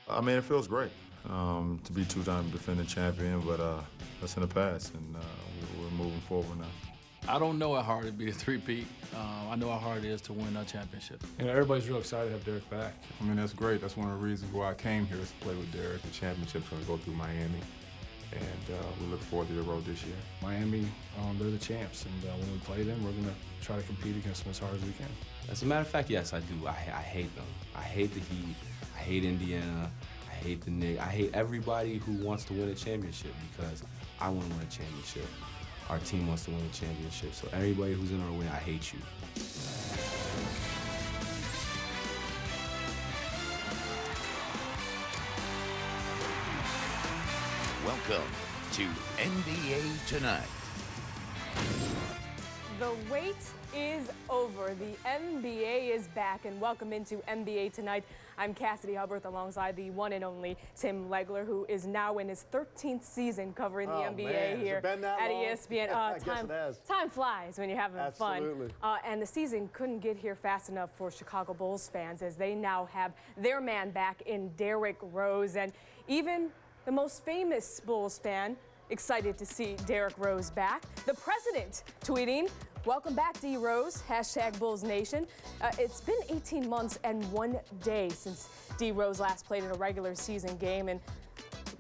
I mean, it feels great to be two-time defending champion, but that's in the past, and we're moving forward now. I don't know how hard it'd be to three-peat. I know how hard it is to win a championship. And everybody's real excited to have Derek back. I mean, that's great. That's one of the reasons why I came here is to play with Derek. The championship's going to go through Miami, and we look forward to the road this year. Miami, they're the champs, and when we play them, we're going to try to compete against them as hard as we can. As a matter of fact, yes, I do. I hate them. I hate the Heat. I hate Indiana. I hate the Knicks. I hate everybody who wants to win a championship because I want to win a championship. Our team wants to win a championship. So everybody who's in our way, I hate you. Welcome to NBA Tonight. The wait is over. The NBA is back, and welcome into NBA Tonight. I'm Cassidy Hubbarth alongside the one and only Tim Legler, who is now in his 13th season covering the NBA here at ESPN. Time flies when you're having fun. And the season couldn't get here fast enough for Chicago Bulls fans, as they now have their man back in Derrick Rose. And even the most famous Bulls fan excited to see Derrick Rose back. The president tweeting, "Welcome back, D. Rose, #BullsNation." It's been 18 months and 1 day since D. Rose last played in a regular season game. And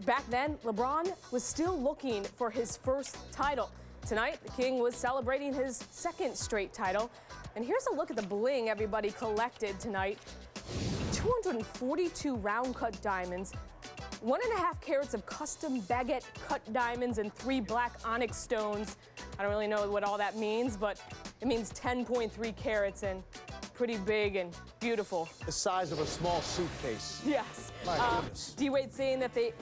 back then, LeBron was still looking for his first title. Tonight, the King was celebrating his second straight title. And here's a look at the bling everybody collected tonight. 242 round-cut diamonds, 1.5 carats of custom baguette cut diamonds, and 3 black onyx stones. I don't really know what all that means, but it means 10.3 carats and pretty big and beautiful. The size of a small suitcase. Yes. My goodness. D-Wade saying that they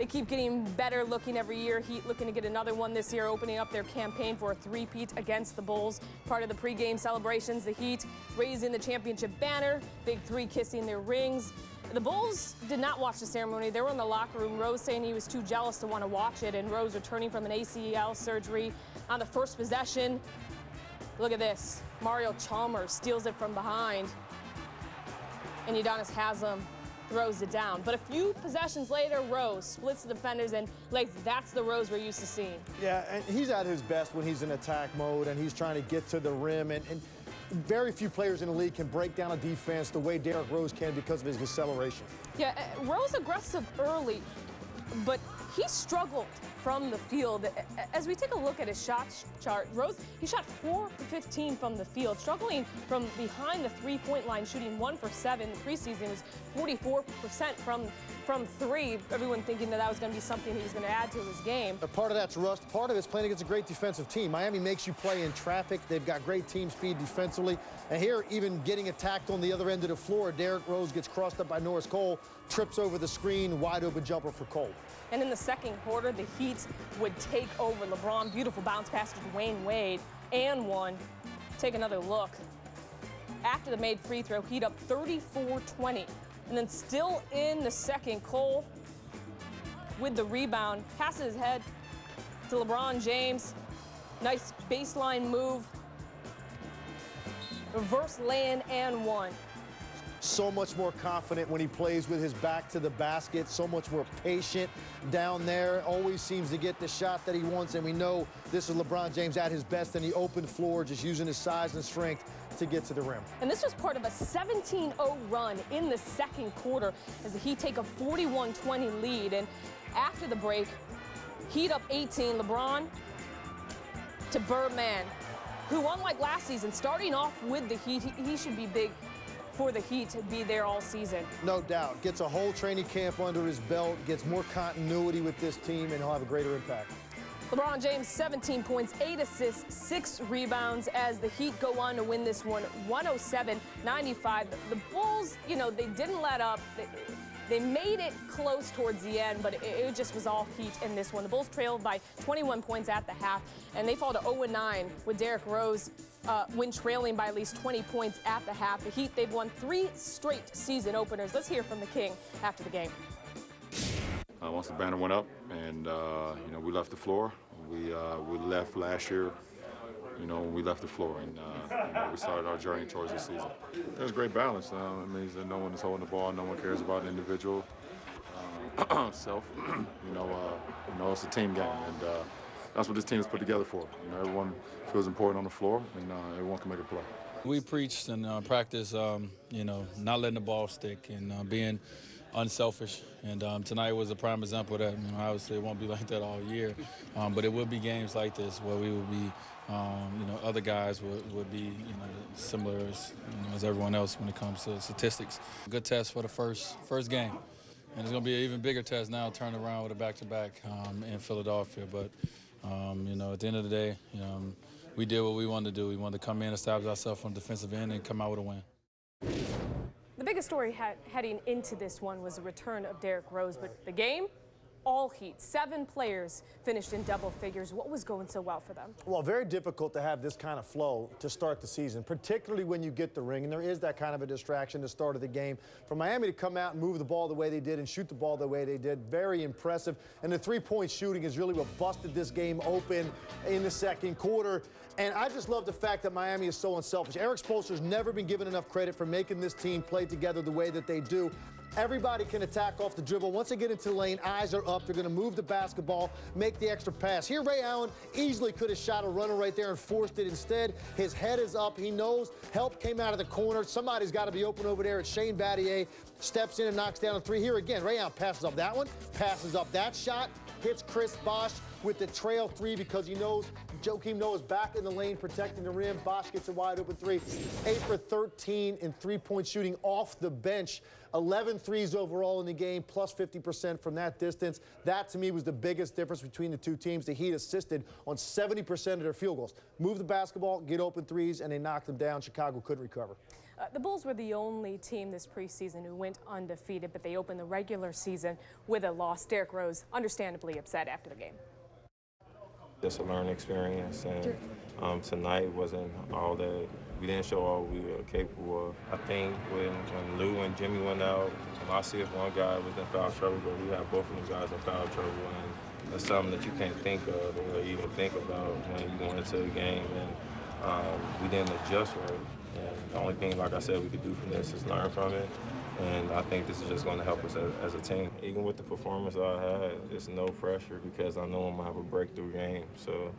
keep getting better looking every year. Heat looking to get another one this year, opening up their campaign for a three-peat against the Bulls. Part of the pregame celebrations, the Heat raising the championship banner, Big Three kissing their rings. The Bulls did not watch the ceremony. They were in the locker room. Rose saying he was too jealous to want to watch it, and Rose returning from an ACL surgery on the first possession. Look at this. Mario Chalmers steals it from behind, and Udonis Haslem throws it down. But a few possessions later, Rose splits the defenders, and that's the Rose we're used to seeing. Yeah, and he's at his best when he's in attack mode and he's trying to get to the rim. And very few players in the league can break down a defense the way Derrick Rose can because of his acceleration. Yeah, Rose aggressive early, but he struggled from the field. As we take a look at his shot chart, Rose, he shot 4 for 15 from the field, struggling from behind the three-point line, shooting 1 for 7. In the preseason, it was 44% from three. Everyone thinking that was going to be something he was going to add to his game. Part of that's rust. Part of it's playing against a great defensive team. Miami makes you play in traffic. They've got great team speed defensively. And here, even getting attacked on the other end of the floor, Derrick Rose gets crossed up by Norris Cole, trips over the screen, wide open jumper for Cole. And in the second quarter, the Heat would take over. LeBron, beautiful bounce pass to Dwayne Wade, and one. Take another look. After the made free throw, Heat up 34-20. And then still in the second, Cole with the rebound, passes his head to LeBron James. Nice baseline move. Reverse lay-in and one. So much more confident when he plays with his back to the basket, so much more patient down there, always seems to get the shot that he wants, and we know this is LeBron James at his best in the open floor, just using his size and strength to get to the rim. And this was part of a 17-0 run in the second quarter as the Heat take a 41-20 lead. And after the break, Heat up 18, LeBron to Birdman, who, unlike last season, starting off with the Heat, he should be big for the Heat to be there all season. No doubt. Gets a whole training camp under his belt, gets more continuity with this team, and he'll have a greater impact. LeBron James, 17 points, 8 assists, 6 rebounds as the Heat go on to win this one, 107-95. The Bulls, they didn't let up. They made it close towards the end, but it just was all Heat in this one. The Bulls trailed by 21 points at the half, and they fall to 0-9 with Derrick Rose when trailing by at least 20 points at the half. The Heat, they've won 3 straight season openers. Let's hear from the King after the game. Once the banner went up and, we left the floor, we left last year, when we left the floor, and we started our journey towards the season. There's great balance. It means that no one is holding the ball, no one cares about an individual. self. It's a team game, and that's what this team is put together for. Everyone feels important on the floor, and everyone can make a play. We preached and practice, not letting the ball stick and being unselfish. And tonight was a prime example of that. Obviously it won't be like that all year, but it will be games like this where we will be, other guys would be, similar as everyone else when it comes to statistics. Good test for the first game. And it's going to be an even bigger test now, turning around with a back-to-back in Philadelphia. But, at the end of the day, we did what we wanted to do. We wanted to come in, establish ourselves on the defensive end, and come out with a win. The biggest story heading into this one was the return of Derrick Rose, but the game, all heat. 7 players finished in double figures. What was going so well for them? Well, very difficult to have this kind of flow to start the season, particularly when you get the ring, and there is that kind of a distraction to the start of the game. For Miami to come out and move the ball the way they did and shoot the ball the way they did, very impressive. And the three-point shooting is really what busted this game open in the second quarter. And I just love the fact that Miami is so unselfish. Eric Spoelstra's never been given enough credit for making this team play together the way that they do. Everybody can attack off the dribble. Once they get into the lane, eyes are up. They're going to move the basketball, make the extra pass. Here, Ray Allen easily could have shot a runner right there and forced it. Instead, his head is up. He knows help came out of the corner. Somebody's got to be open over there. It's Shane Battier. Steps in and knocks down a 3. Here again, Ray Allen passes up that one, passes up that shot, hits Chris Bosh with the trail 3 because he knows Joakim Noah is back in the lane protecting the rim. Bosh gets a wide open 3. 8 for 13 in three-point shooting off the bench. 11 threes overall in the game, plus 50% from that distance. That, to me, was the biggest difference between the two teams. The Heat assisted on 70% of their field goals. Move the basketball, get open threes, and they knocked them down. Chicago couldn't recover. The Bulls were the only team this preseason who went undefeated, but they opened the regular season with a loss. Derrick Rose understandably upset after the game. Just a learning experience, and tonight wasn't all that. We didn't show all we were capable of. I think when Lou and Jimmy went out, I see if one guy was in foul trouble, but we had both of them guys in foul trouble, and that's something that you can't think of or even think about when you go into the game. And we didn't adjust right. And the only thing, like I said, we could do from this is learn from it. And I think this is just going to help us as a team. Even with the performance I had, it's no pressure because I know I'm going to have a breakthrough game. So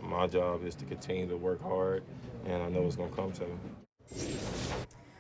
my job is to continue to work hard, and I know it's going to come to me.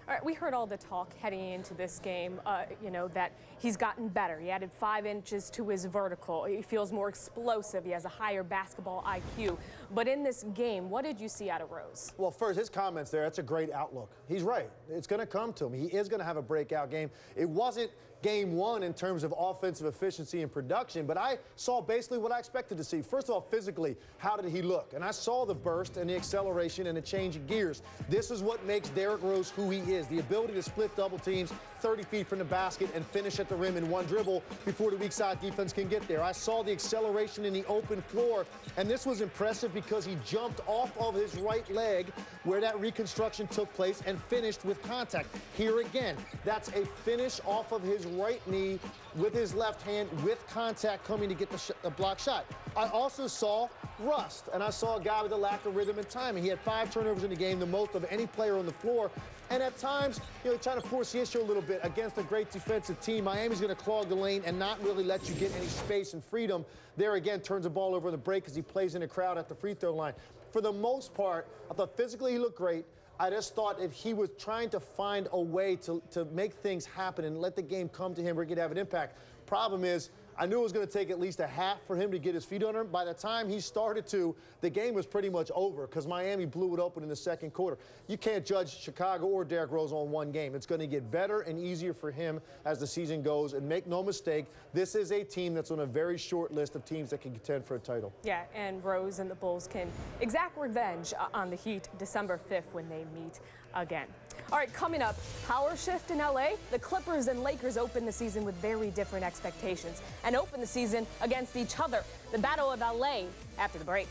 All right, we heard all the talk heading into this game, that he's gotten better. He added 5 inches to his vertical. He feels more explosive. He has a higher basketball IQ. But in this game, what did you see out of Rose? Well, first, his comments there, that's a great outlook. He's right. It's going to come to him. He is going to have a breakout game. It wasn't game 1 in terms of offensive efficiency and production, but I saw basically what I expected to see. First of all, physically, how did he look? And I saw the burst and the acceleration and the change of gears. This is what makes Derrick Rose who he is, the ability to split double teams 30 feet from the basket and finish at the rim in one dribble before the weak side defense can get there. I saw the acceleration in the open floor, and this was impressive because he jumped off of his right leg where that reconstruction took place and finished with contact. Here again, that's a finish off of his right knee with his left hand with contact coming to get the block shot. I also saw rust, and I saw a guy with a lack of rhythm and timing. He had 5 turnovers in the game, the most of any player on the floor. And at times, trying to force the issue a little bit against a great defensive team. Miami's going to clog the lane and not really let you get any space and freedom. There again, turns the ball over in the break because he plays in the crowd at the free throw line. For the most part, I thought physically he looked great. I just thought that he was trying to find a way to make things happen and let the game come to him where he could have an impact. Problem is, I knew it was going to take at least a half for him to get his feet under him. By the time he started to, the game was pretty much over because Miami blew it open in the second quarter. You can't judge Chicago or Derrick Rose on one game. It's going to get better and easier for him as the season goes. And make no mistake, this is a team that's on a very short list of teams that can contend for a title. Yeah, and Rose and the Bulls can exact revenge on the Heat December 5th when they meet again. All right, coming up, power shift in LA. The Clippers and Lakers open the season with very different expectations and open the season against each other. The Battle of LA after the break.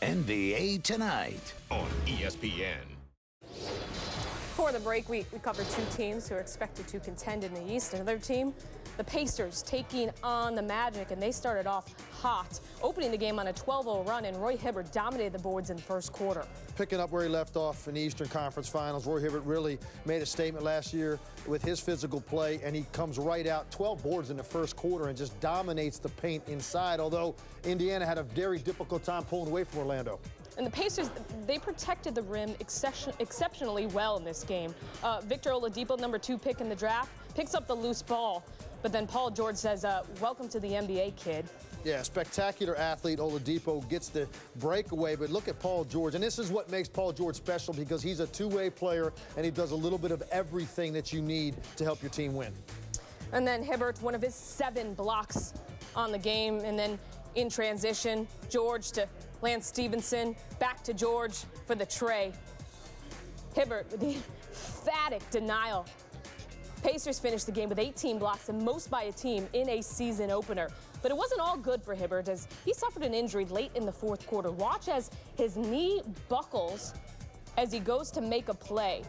NBA Tonight on ESPN. For the break, we covered 2 teams who are expected to contend in the East. Another team, the Pacers, taking on the Magic, and they started off hot, opening the game on a 12-0 run, and Roy Hibbert dominated the boards in the first quarter. Picking up where he left off in the Eastern Conference Finals, Roy Hibbert really made a statement last year with his physical play, and he comes right out, 12 boards in the first quarter, and just dominates the paint inside, although Indiana had a very difficult time pulling away from Orlando. And the Pacers, they protected the rim exceptionally well in this game. Victor Oladipo, number 2 pick in the draft, picks up the loose ball, but then Paul George says, welcome to the NBA, kid. Yeah, spectacular athlete. Oladipo gets the breakaway, but look at Paul George. And this is what makes Paul George special, because he's a two-way player, and he does a little bit of everything that you need to help your team win. And then Hibbert, one of his 7 blocks on the game, and then in transition, George to Lance Stevenson, back to George for the tray. Hibbert with the emphatic denial. Pacers finished the game with 18 blocks, the most by a team in a season opener. But it wasn't all good for Hibbert, as he suffered an injury late in the fourth quarter. Watch as his knee buckles as he goes to make a play.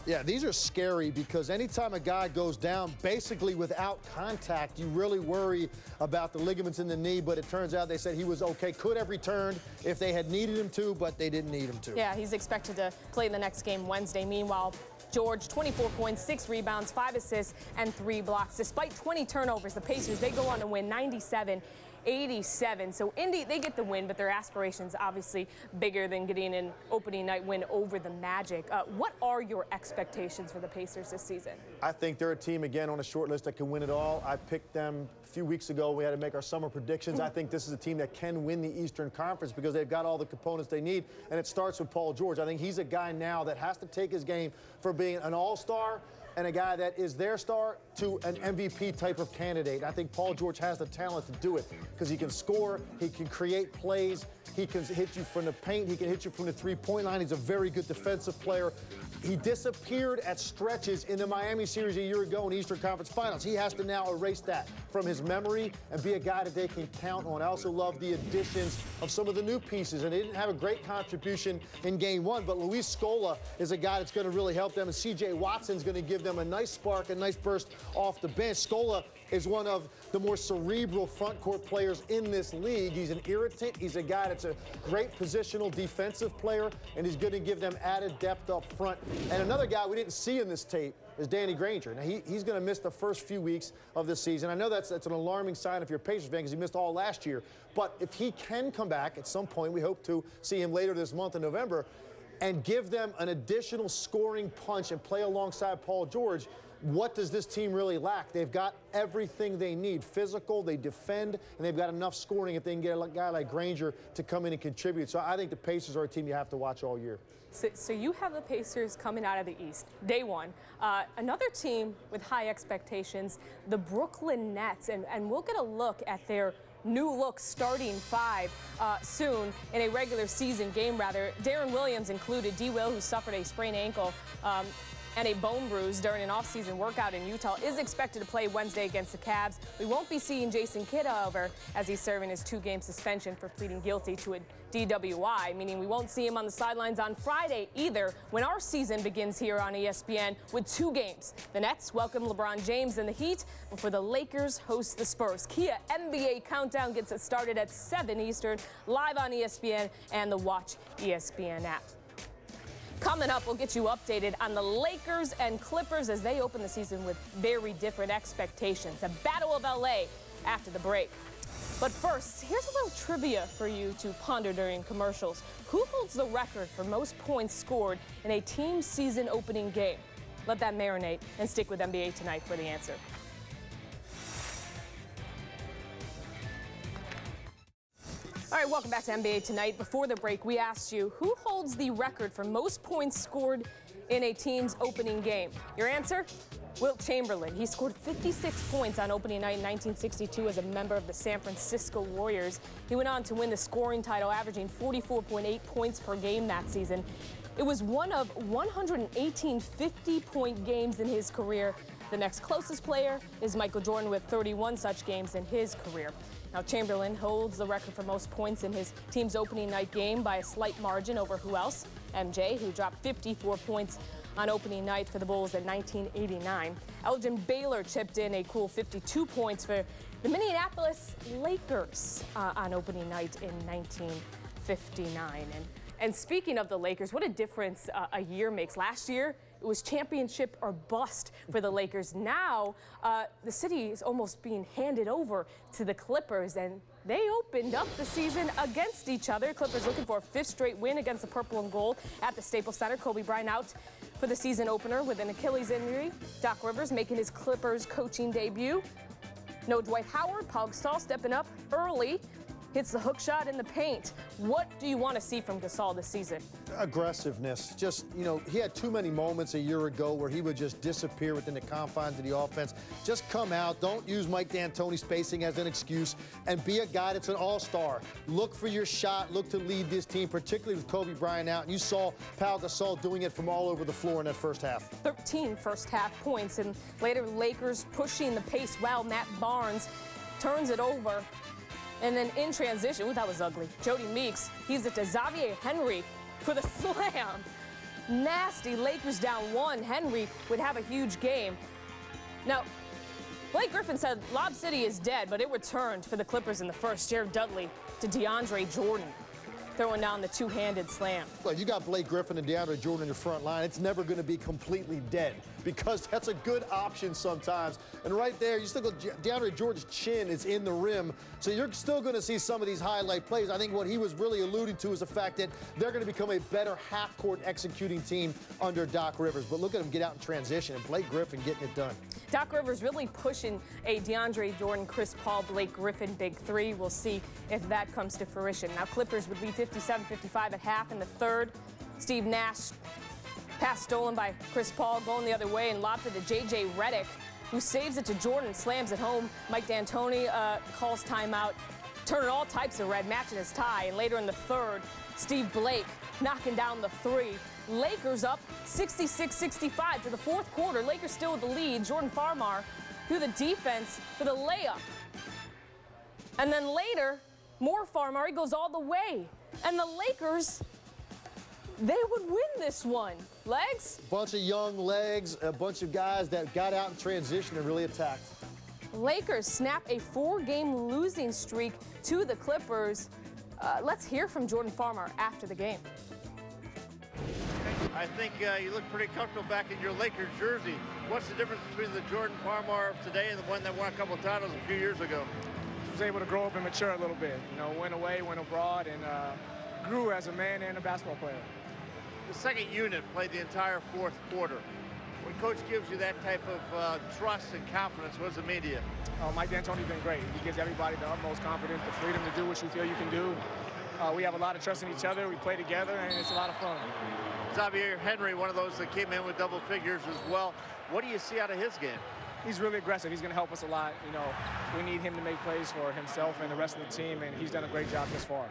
Yeah, these are scary, because anytime a guy goes down basically without contact, you really worry about the ligaments in the knee, but it turns out they said he was okay, could have returned if they had needed him to, but they didn't need him to. Yeah, he's expected to play in the next game Wednesday. Meanwhile, George, 24 points, 6 rebounds, 5 assists, and 3 blocks. Despite 20 turnovers, the Pacers, they go on to win 97-87. So Indy, they get the win, but their aspirations obviously bigger than getting an opening night win over the Magic. What are your expectations for the Pacers this season? I think they're a team, again, on a short list that can win it all. I picked them a few weeks ago. We had to make our summer predictions. I think this is a team that can win the Eastern Conference, because they've got all the components they need, and it starts with Paul George. I think he's a guy now that has to take his game from being an all-star and a guy that is their star to an MVP type of candidate. I think Paul George has the talent to do it, because he can score, he can create plays, he can hit you from the paint, he can hit you from the three-point line. He's a very good defensive player. He disappeared at stretches in the Miami series a year ago in the Eastern Conference Finals. He has to now erase that from his memory and be a guy that they can count on. I also love the additions of some of the new pieces, and they didn't have a great contribution in Game 1, but Luis Scola is a guy that's going to really help them, and C.J. Watson's going to give them a nice spark, a nice burst off the bench. Scola is one of the more cerebral front court players in this league. He's an irritant. He's a guy that's a great positional defensive player, and he's going to give them added depth up front. And another guy we didn't see in this tape is Danny Granger. Now, he's going to miss the first few weeks of this season. I know that's an alarming sign if you're a Pacers fan, because he missed all last year. But if he can come back at some point, we hope to see him later this month in November, and give them an additional scoring punch and play alongside Paul George, what does this team really lack? They've got everything they need. Physical, they defend, and they've got enough scoring if they can get a guy like Granger to come in and contribute. So I think the Pacers are a team you have to watch all year. So you have the Pacers coming out of the East, day one. Another team with high expectations, the Brooklyn Nets, and we'll get a look at their new look starting 5 soon in a regular season game, rather. Darren Williams included. D. Will, who suffered a sprained ankle and a bone bruise during an off-season workout in Utah, is expected to play Wednesday against the Cavs. We won't be seeing Jason Kidd, however, as he's serving his 2-game suspension for pleading guilty to a DWI, meaning we won't see him on the sidelines on Friday either, when our season begins here on ESPN with 2 games. The Nets welcome LeBron James and the Heat before the Lakers host the Spurs. Kia NBA Countdown gets it started at 7 Eastern, live on ESPN and the Watch ESPN app. Coming up, we'll get you updated on the Lakers and Clippers as they open the season with very different expectations. A battle of LA after the break. But first, here's a little trivia for you to ponder during commercials. Who holds the record for most points scored in a team season opening game? Let that marinate and stick with NBA Tonight for the answer. All right, welcome back to NBA Tonight. Before the break, we asked you, who holds the record for most points scored in a team's opening game? Your answer? Wilt Chamberlain. He scored 56 points on opening night in 1962 as a member of the San Francisco Warriors. He went on to win the scoring title, averaging 44.8 points per game that season. It was one of 118 50-point games in his career. The next closest player is Michael Jordan with 31 such games in his career. Now, Chamberlain holds the record for most points in his team's opening night game by a slight margin over who else? MJ, who dropped 54 points on opening night for the Bulls in 1989. Elgin Baylor chipped in a cool 52 points for the Minneapolis Lakers on opening night in 1959. And speaking of the Lakers, what a difference a year makes. Last year, it was championship or bust for the Lakers. Now, the city is almost being handed over to the Clippers, and they opened up the season against each other. Clippers looking for a 5th straight win against the Purple and Gold at the Staples Center. Kobe Bryant out for the season opener with an Achilles injury. Doc Rivers making his Clippers coaching debut. No Dwight Howard. Paul Gasol stepping up early. Hits the hook shot in the paint. What do you want to see from Gasol this season? Aggressiveness. Just, you know, he had too many moments a year ago where he would just disappear within the confines of the offense. Just come out. Don't use Mike D'Antoni spacing as an excuse, and be a guy that's an all-star. Look for your shot. Look to lead this team, particularly with Kobe Bryant out. And you saw Pau Gasol doing it from all over the floor in that first half. 13 first-half points, and later Lakers pushing the pace well. Matt Barnes turns it over. And then in transition, ooh, that was ugly. Jody Meeks, he's it to Xavier Henry for the slam. Nasty. Lakers down 1. Henry would have a huge game. Now, Blake Griffin said Lob City is dead, but it returned for the Clippers in the first. Jared Dudley to DeAndre Jordan, throwing down the two-handed slam. Well, you got Blake Griffin and DeAndre Jordan in your front line. It's never going to be completely dead, because that's a good option sometimes. And right there, you still go, DeAndre Jordan's chin is in the rim, so you're still going to see some of these highlight plays. I think what he was really alluding to is the fact that they're going to become a better half-court executing team under Doc Rivers. But look at him get out in transition, and Blake Griffin getting it done. Doc Rivers really pushing a DeAndre Jordan, Chris Paul, Blake Griffin big three. We'll see if that comes to fruition. Now, Clippers would lead 57-55 at half in the third. Steve Nash, pass stolen by Chris Paul, going the other way and lobs it to J.J. Redick, who saves it to Jordan, slams it home. Mike D'Antoni calls timeout, turning all types of red, matching his tie. And later in the third, Steve Blake knocking down the three. Lakers up 66-65 to the fourth quarter. Lakers still with the lead. Jordan Farmar through the defense for the layup. And then later, more Farmar. He goes all the way. And the Lakers, they would win this one. Legs? Bunch of young legs, a bunch of guys that got out in transition and really attacked. Lakers snap a 4-game losing streak to the Clippers. Let's hear from Jordan Farmar after the game. I think you look pretty comfortable back in your Lakers jersey. What's the difference between the Jordan Farmar of today and the one that won a couple of titles a few years ago? Was able to grow up and mature a little bit. You know, went away, went abroad, and grew as a man and a basketball player. The second unit played the entire fourth quarter. When Coach gives you that type of trust and confidence, what does it mean to you? Mike D'Antoni's been great. He gives everybody the utmost confidence, the freedom to do what you feel you can do. We have a lot of trust in each other. We play together, and it's a lot of fun. Xavier Henry, one of those that came in with double figures as well. What do you see out of his game? He's really aggressive. He's going to help us a lot. You know, we need him to make plays for himself and the rest of the team, and he's done a great job thus far.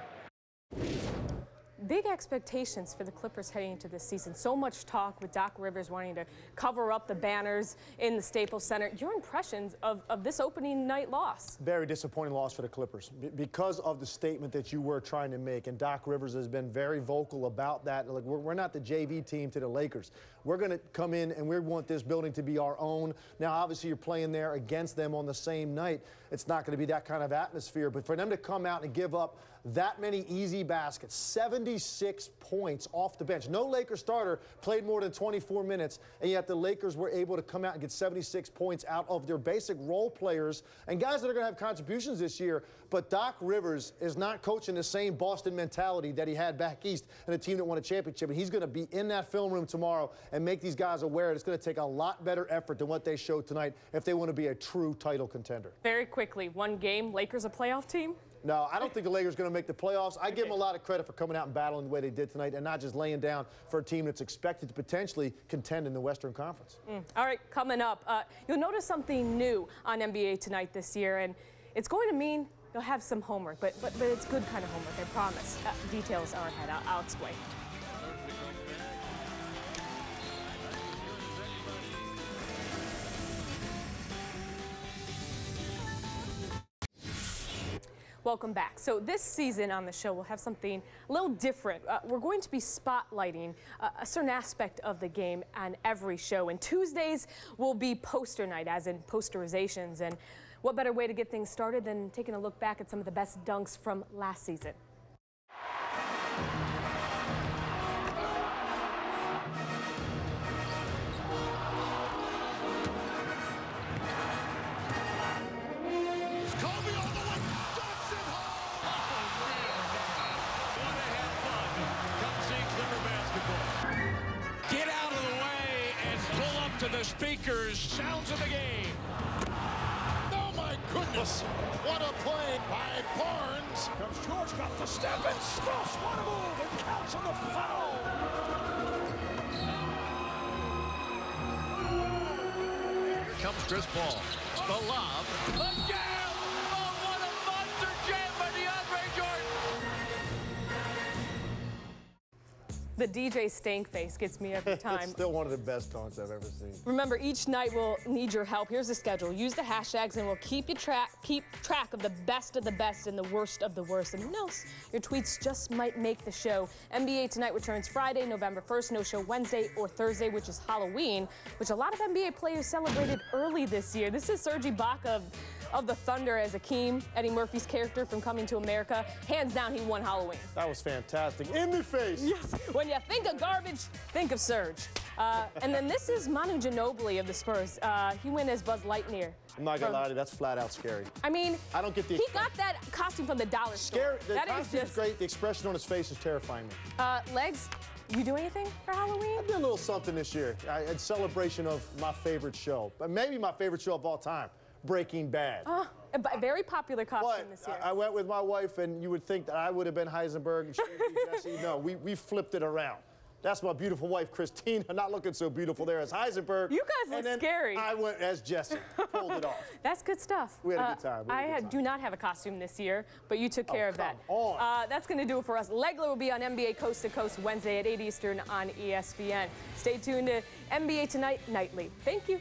Big expectations for the Clippers heading into this season. So much talk with Doc Rivers wanting to cover up the banners in the Staples Center. Your impressions of this opening night loss? Very disappointing loss for the Clippers because of the statement that you were trying to make. And Doc Rivers has been very vocal about that. Like, we're not the JV team to the Lakers. We're going to come in and we want this building to be our own. Now, obviously, you're playing there against them on the same night. It's not going to be that kind of atmosphere. But for them to come out and give up that many easy baskets, 76 points off the bench. No Lakers starter played more than 24 minutes, and yet the Lakers were able to come out and get 76 points out of their basic role players and guys that are going to have contributions this year. But Doc Rivers is not coaching the same Boston mentality that he had back east and a team that won a championship. And he's going to be in that film room tomorrow and make these guys aware that it's going to take a lot better effort than what they showed tonight if they want to be a true title contender. Very quickly, one game, Lakers a playoff team? No, I don't think the Lakers are going to make the playoffs. I give them a lot of credit for coming out and battling the way they did tonight and not just laying down for a team that's expected to potentially contend in the Western Conference. All right, coming up, you'll notice something new on NBA Tonight this year, and it's going to mean you'll have some homework, but it's good kind of homework, I promise. Details are ahead. I'll explain. Welcome back. So this season on the show, we'll have something a little different. We're going to be spotlighting a certain aspect of the game on every show. And Tuesdays will be poster night, as in posterizations. And what better way to get things started than taking a look back at some of the best dunks from last season? To the speakers, sounds of the game. Oh my goodness, what a play by Barnes. Comes George, got the step and stuffs. What a move, and counts on the foul. Here comes Chris Paul. The lob. Again! Oh, what a monster jam by DeAndre Jordan. The DJ stank face gets me every time. It's still one of the best dunks I've ever seen. Remember, each night we'll need your help. Here's the schedule. Use the hashtags and we'll keep track of the best and the worst of the worst. And who knows, your tweets just might make the show. NBA Tonight returns Friday, November 1st. No show Wednesday or Thursday, which is Halloween, which a lot of NBA players celebrated early this year. This is Serge Ibaka of the Thunder as Akeem, Eddie Murphy's character from Coming to America. Hands down, he won Halloween. That was fantastic. In the face. Yes. When you think of garbage, think of Serge. And then this is Manu Ginobili of the Spurs. He went as Buzz Lightyear. I'm not gonna lie to you, that's flat out scary. I mean, I don't get the. He got that costume from the dollar store. Scary. The costume's great. The expression on his face is terrifying me. Legs, you do anything for Halloween? I did a little something this year in celebration of my favorite show, but maybe my favorite show of all time, Breaking Bad. A very popular costume this year. I went with my wife, and you would think that I would have been Heisenberg and she would be Jesse. No, we flipped it around. That's my beautiful wife, Christina, not looking so beautiful there as Heisenberg. You guys look scary. I went as Jesse, pulled it off. That's good stuff. We had a good time. I do not have a costume this year, but you took care of that. Come on. That's going to do it for us. Legler will be on NBA Coast to Coast Wednesday at 8 Eastern on ESPN. Stay tuned to NBA Tonight nightly. Thank you.